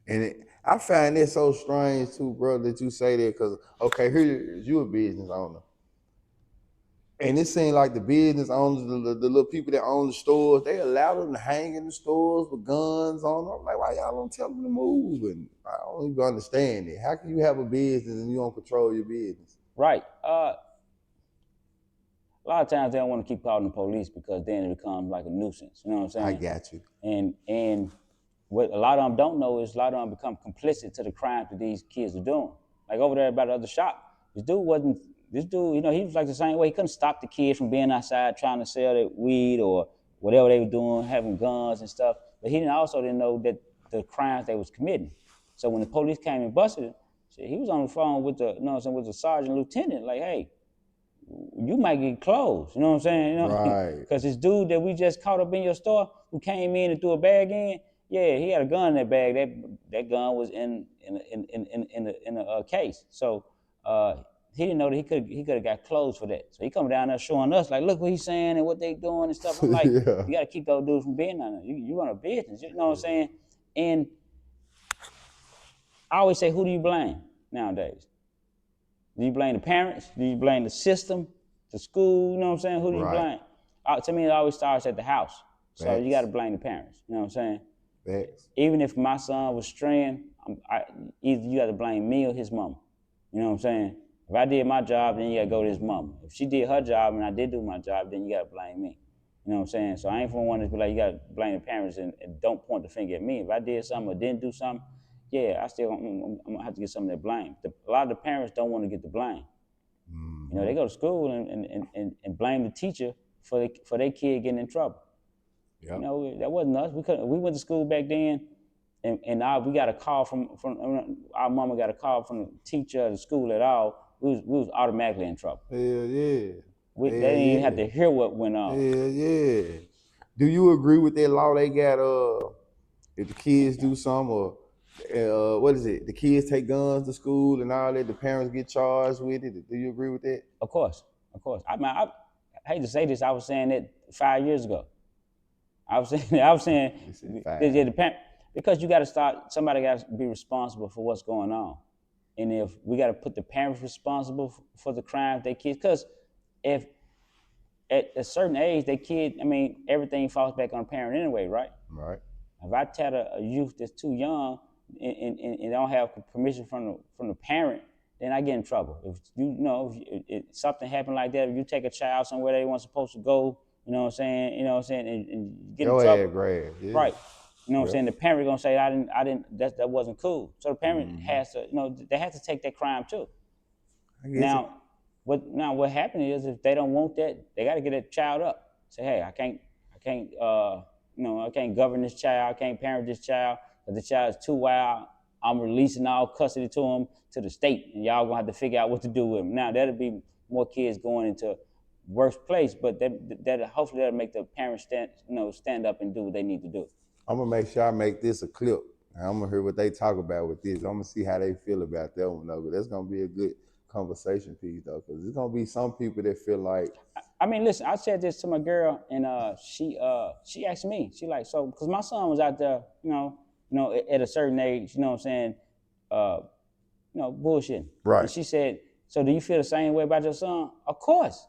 And I find it so strange too, bro, that you say that, because, okay, here you a business owner. And it seemed like the business owners, the little people that own the stores, they allow them to hang in the stores with guns on them. I'm like, why y'all don't tell them to move? And I don't even understand it. How can you have a business and you don't control your business? Right. A lot of times they don't want to keep calling the police because then it becomes like a nuisance. You know what I'm saying? I got you. And what a lot of them don't know is a lot of them become complicit to the crimes that these kids are doing. Like over there by the other shop, this dude, you know, he was like the same way. He couldn't stop the kids from being outside trying to sell their weed or whatever they were doing, having guns and stuff. But he also didn't know that the crimes they was committing. So when the police came and busted him, he was on the phone with the, you know what I'm saying, with the sergeant lieutenant, like, hey, you might get closed. You know what I'm saying? You know, Right. because this dude that we just caught up in your store who came in and threw a bag in, yeah, he had a gun in that bag. That gun was in a case. So he didn't know that he could have got closed for that. So he come down there showing us like, look what he's saying and what they doing and stuff. I'm like, Yeah. you got to keep those dudes from being on there. You run a business. You know what I'm saying? And I always say, who do you blame nowadays? Do you blame the parents? Do you blame the system, the school? You know what I'm saying? Who do you Right. blame? To me, it always starts at the house. So you got to Facts. blame the parents. You know what I'm saying? Facts. Even if my son was straying, either you got to blame me or his mama. You know what I'm saying? If I did my job, then you got to go to his mama. If she did her job and I did do my job, then you got to blame me. You know what I'm saying? So I ain't for one to be like, you got to blame the parents and don't point the finger at me. If I did something or didn't do something, yeah, I'm gonna have to get some of that blame. A lot of the parents don't want to get the blame. Mm-hmm. You know, they go to school and blame the teacher for their kid getting in trouble. Yep. You know, that wasn't us. We went to school back then, and we got a call from our mama got a call from the teacher of the school at all. We was automatically in trouble. Hell yeah. They didn't even have to hear what went on. Hell yeah. Do you agree with that law they got? If the kids do something, or what is it? The kids take guns to school and all that. The parents get charged with it. Do you agree with that? Of course. I mean, I hate to say this. I was saying that 5 years ago. I was saying, because you got to start. Somebody got to be responsible for what's going on, and if we got to put the parents responsible for the crimes they kids, because if at a certain age they kid, I mean, everything falls back on the parent anyway, right? Right. If I tell a youth that's too young and don't have permission from the parent, then I get in trouble. If if something happened like that, if you take a child somewhere they weren't supposed to go, you know what I'm saying, and get in trouble. Yeah. Right. You know what I'm saying? The parent gonna say, I didn't that wasn't cool. So the parent has to, they have to take that crime too. Now what happened is if they don't want that, they gotta get that child up. Say, hey, I can't I can't govern this child, I can't parent this child, because the child is too wild. I'm releasing all custody to him to the state, and y'all gonna have to figure out what to do with him. Now that'll be more kids going into worse place, but that hopefully that'll make the parents stand up and do what they need to do. I'm gonna make sure I make this a clip. I'm gonna hear what they talk about with this. I'm gonna see how they feel about that one though. But that's gonna be a good conversation piece though, because there's gonna be some people that feel like. I mean, listen, I said this to my girl, and she asked me, she like, so because my son was out there, at a certain age, you know what I'm saying, bullshitting. Right. And she said, so do you feel the same way about your son? Of course.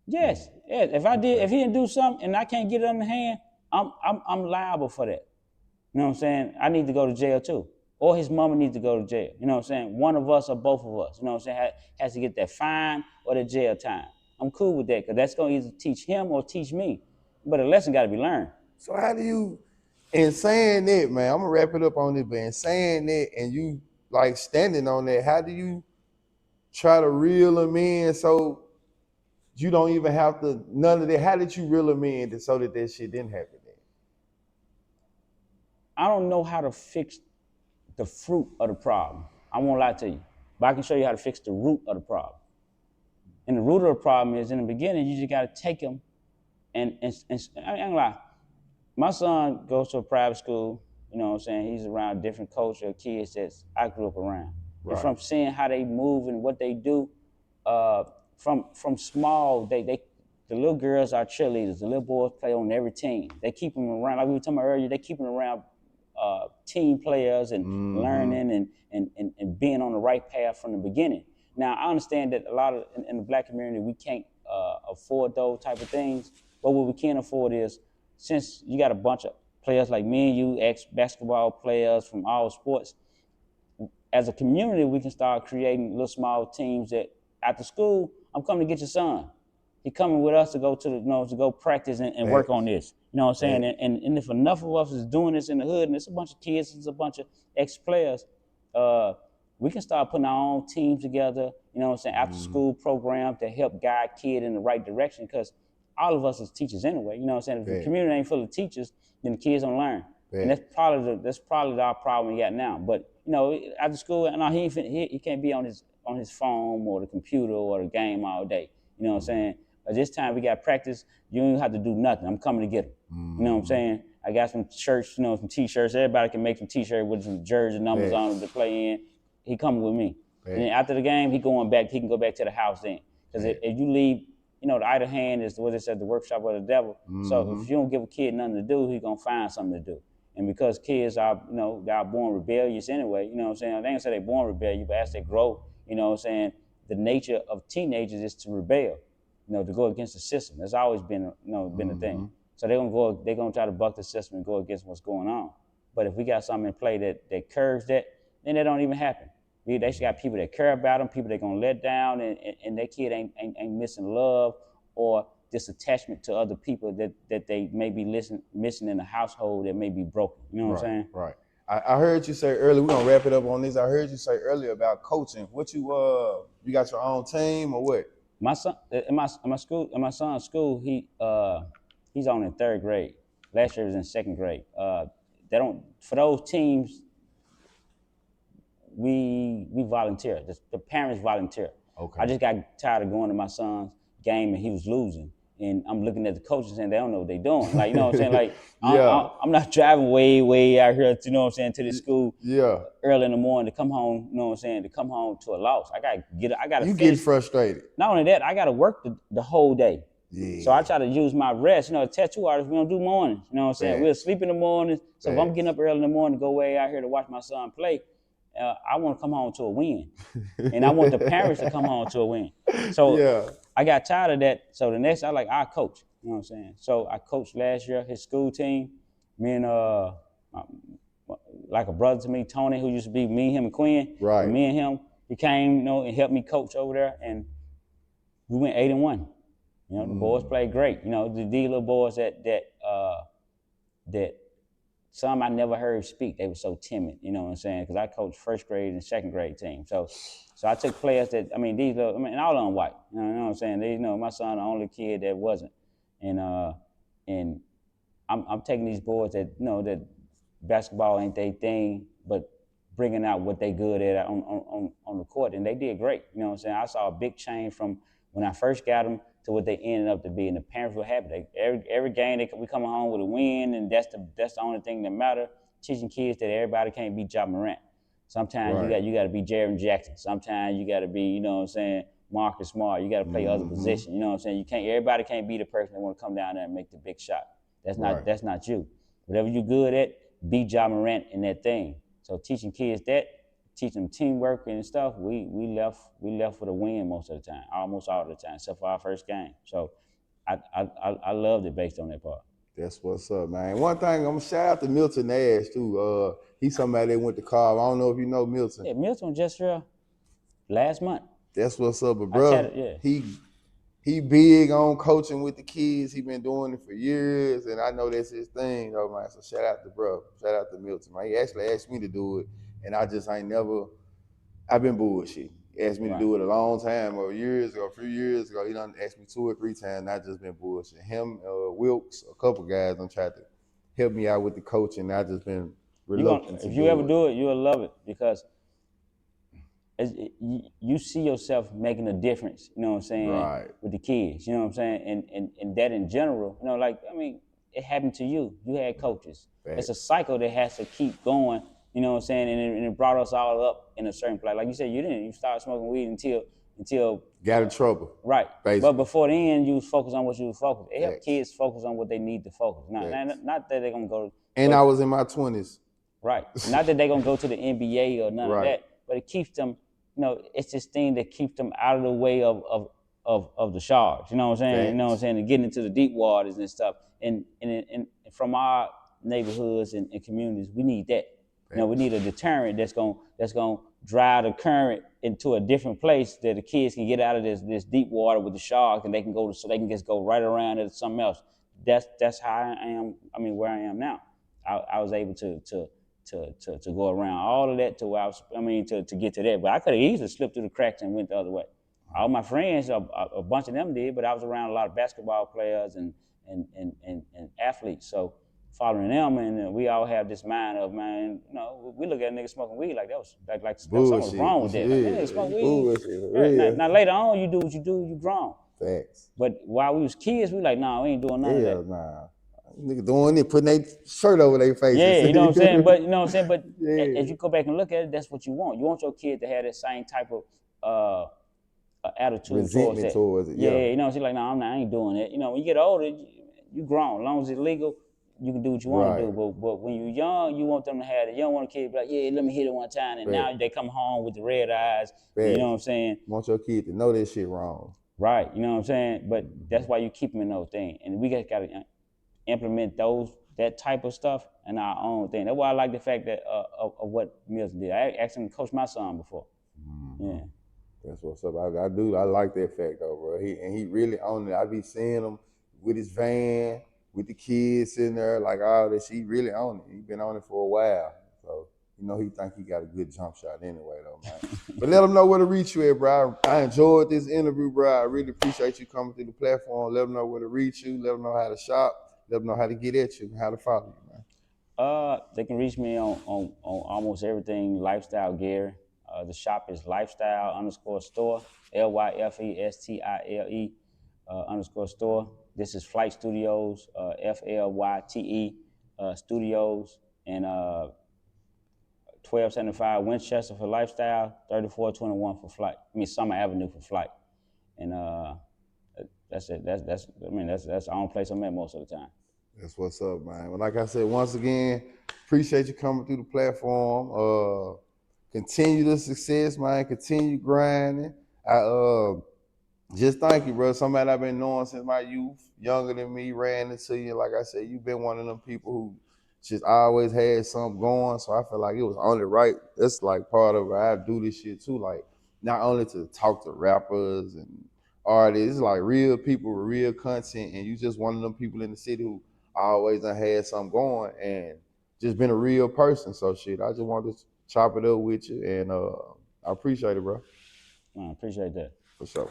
Yes. Yeah. If he didn't do something and I can't get it on the hand, I'm liable for that. You know what I'm saying? I need to go to jail too. Or his mama needs to go to jail. You know what I'm saying? One of us or both of us, you know what I'm saying, has to get that fine or the jail time. I'm cool with that because that's going to either teach him or teach me. But a lesson got to be learned. So how do you, in saying that, man, I'm going to wrap it up on this, but in saying that and you like standing on that, how do you try to reel them in so you don't even have to, none of that? How did you reel them in so that shit didn't happen then? I don't know how to fix the fruit of the problem. I won't lie to you. But I can show you how to fix the root of the problem. And the root of the problem is in the beginning, you just got to take them and I ain't gonna lie. My son goes to a private school, you know what I'm saying? He's around different culture of kids that I grew up around. Right. And from seeing how they move and what they do, from small, the little girls are cheerleaders. The little boys play on every team. They keep them around, like we were talking about earlier, they keep them around team players and learning and being on the right path from the beginning. Now, I understand that a lot of, in the black community, we can't afford those type of things. But what we can afford is, since you got a bunch of players like me and you, ex-basketball players from all sports, as a community, we can start creating little small teams that after school, I'm coming to get your son. He coming with us to go to to go practice and work on this. You know what I'm saying? And if enough of us is doing this in the hood, and it's a bunch of kids, it's a bunch of ex-players, we can start putting our own teams together, you know what I'm saying, after school program to help guide kid in the right direction, because all of us is teachers anyway, you know what I'm saying? If the community ain't full of teachers, then the kids don't learn. And that's probably our problem we got now. But after school, no, he can't be on his phone or the computer or the game all day. You know what I'm saying? But this time we got practice. You don't have to do nothing. I'm coming to get him. You know what I'm saying? I got some shirts, some T-shirts. Everybody can make some T-shirts with some jersey numbers on them to play in. He coming with me. And then after the game, he can go back to the house then. Because if you leave, the idle hand is what it said, the workshop of the devil. So if you don't give a kid nothing to do, he's gonna find something to do. And because kids are, they are born rebellious anyway, you know what I'm saying? They ain't say they're born rebellious, but as they grow, you know what I'm saying, the nature of teenagers is to rebel, to go against the system. That's always been, been a thing. So they're gonna try to buck the system and go against what's going on. But if we got something in play that curbs that, then that don't even happen. They just got people that care about them, people that gonna let down, and that kid ain't missing love or this attachment to other people that they may be missing in the household that may be broken. You know what I'm saying? Right. I heard you say earlier, we're gonna wrap it up on this. I heard you say earlier about coaching. What you got your own team or what? My son in my son's school, he's on in third grade. Last year he was in second grade. They don't, for those teams, we volunteer. The parents volunteer. Okay. I just got tired of going to my son's game and he was losing. And I'm looking at the coaches saying they don't know what they're doing. Like, you know what I'm saying? Like, I'm not driving way out here, you know what I'm saying, to the school early in the morning to come home, you know what I'm saying, to come home to a loss. You get frustrated. Not only that, I got to work the whole day. Yeah. So I try to use my rest. Tattoo artists, we don't do mornings. You know what I'm saying? We'll sleep in the morning. So if I'm getting up early in the morning to go way out here to watch my son play, I want to come home to a win. And I want the parents to come home to a win. So I got tired of that. So the next, I coach. You know what I'm saying? So I coached last year, his school team. Me and, like a brother to me, Tony, who used to be me, him, and Quinn. Right. Me and him, he came, and helped me coach over there. And we went 8-1. The boys played great. These little boys that some I never heard speak. They were so timid, you know what I'm saying? Because I coached first grade and second grade team. So I took players that, these little, and all of them white. You know what I'm saying? My son, the only kid that wasn't. And I'm taking these boys that, that basketball ain't their thing, but bringing out what they good at on the court. And they did great. You know what I'm saying? I saw a big change from when I first got them to what they ended up to be, and the parents were happy. Every game we coming home with a win, and that's the only thing that matter. Teaching kids that everybody can't be Ja Morant. Sometimes you got to be Jaren Jackson. Sometimes you got to be, you know what I'm saying, Marcus Smart. You got to play other positions. You know what I'm saying? Everybody can't be the person that want to come down there and make the big shot. That's not you. Whatever you're good at, be Ja Morant in that thing. So teaching kids that, teach them teamwork and stuff, we left with a win most of the time, almost all the time, except for our first game. So I loved it based on that part. That's what's up, man. One thing, I'm gonna shout out to Milton Nash too. He's somebody that went to Carver. I don't know if you know Milton. Yeah, Milton just here last month. That's what's up, but brother. He big on coaching with the kids. He been doing it for years, and I know that's his thing, though, man. So shout out to bro. Shout out to Milton, man. He actually asked me to do it. And I just ain't never, I've been bullshit. He asked me to do it a long time, or a few years ago. He done asked me 2 or 3 times, and I just been bullshit. Him, Wilkes, a couple guys done tried to help me out with the coaching, and I just been reluctant to do it. If you ever do it, you'll love it, because you see yourself making a difference, you know what I'm saying, with the kids, you know what I'm saying, and that in general, it happened to you. You had coaches. It's a cycle that has to keep going. You know what I'm saying? And it brought us all up in a certain place. Like you said, you started smoking weed until got in trouble. Right. Basically. But before then, you was focused on what you was focused. It helped kids focus on what they need to focus. Not that they're gonna go. And I was in my 20s. Right. Not that they're gonna go to the NBA or none of that, but it keeps them. It's this thing that keeps them out of the way of of the sharks. You know what I'm saying? You know what I'm Facts. saying? And getting into the deep waters and stuff. And from our neighborhoods and communities, we need that. You know, we need a deterrent that's gonna drive the current into a different place that the kids can get out of this deep water with the shark, and they can just go right around to something else. That's how I am. I mean, where I am now, I was able to go around all of that to where to get to that. But I could have easily slipped through the cracks and went the other way. All my friends, a bunch of them did, but I was around a lot of basketball players and athletes. So following them, and we all have this mind of, man, you know, we look at niggas smoking weed like that was like something was Bullshit. wrong with that. Like, that nigga smoke weed. Bullshit. Yeah. Real. Now later on, you do what you do, you grown. Facts. But while we was kids, we like, nah, we ain't doing none of that. Nah. Nigga doing it, putting their shirt over their faces. Yeah, you know what I'm saying? But you know what I'm saying? But yeah. as you go back and look at it, that's what you want. You want your kid to have that same type of attitude Resentment towards it. Yeah, you know, she's like, no, I ain't doing it. You know, when you get older, you grown. As long as it's legal, you can do what you want to do. But when you're young, you want them to have it. You don't want a kid to be like, yeah, let me hit it one time. And now they come home with the red eyes. You know what I'm saying? You want your kid to know that shit wrong. Right, you know what I'm saying? But that's why you keep them in those things. And we got to implement that type of stuff in our own thing. That's why I like the fact that of what Mills did. I asked him to coach my son before. Yeah. That's what's up. I like that fact though, bro. He really owned it. I be seeing him with his van, with the kids sitting there, like all this. He really owned it. He been on it for a while. So, you know, he think he got a good jump shot anyway though, man. But let him know where to reach you at, bro. I enjoyed this interview, bro. I really appreciate you coming through the platform. Let them know where to reach you. Let them know how to shop. Let them know how to get at you and how to follow you, man. They can reach me on almost everything Lifestyle Gary. The shop is lifestyle_store, LYFESTILE _store. This is Flight Studios, FLYTE Studios, and 1275 Winchester for Lifestyle, 3421 for Flight. Summer Avenue for Flight, and that's it. That's the only place I'm at most of the time. That's what's up, man. Well, like I said, once again, appreciate you coming through the platform. Continue the success, man. Continue grinding. I just thank you, bro. Somebody I've been knowing since my youth, younger than me, ran into you. Like I said, you've been one of them people who just always had something going. So I feel like it was only right. That's like part of it. I do this shit too. Like not only to talk to rappers and artists, like real people with real content, and you just one of them people in the city who always done had something going and just been a real person. So shit, I just wanted to chop it up with you, and I appreciate it, bro. I appreciate that. For sure.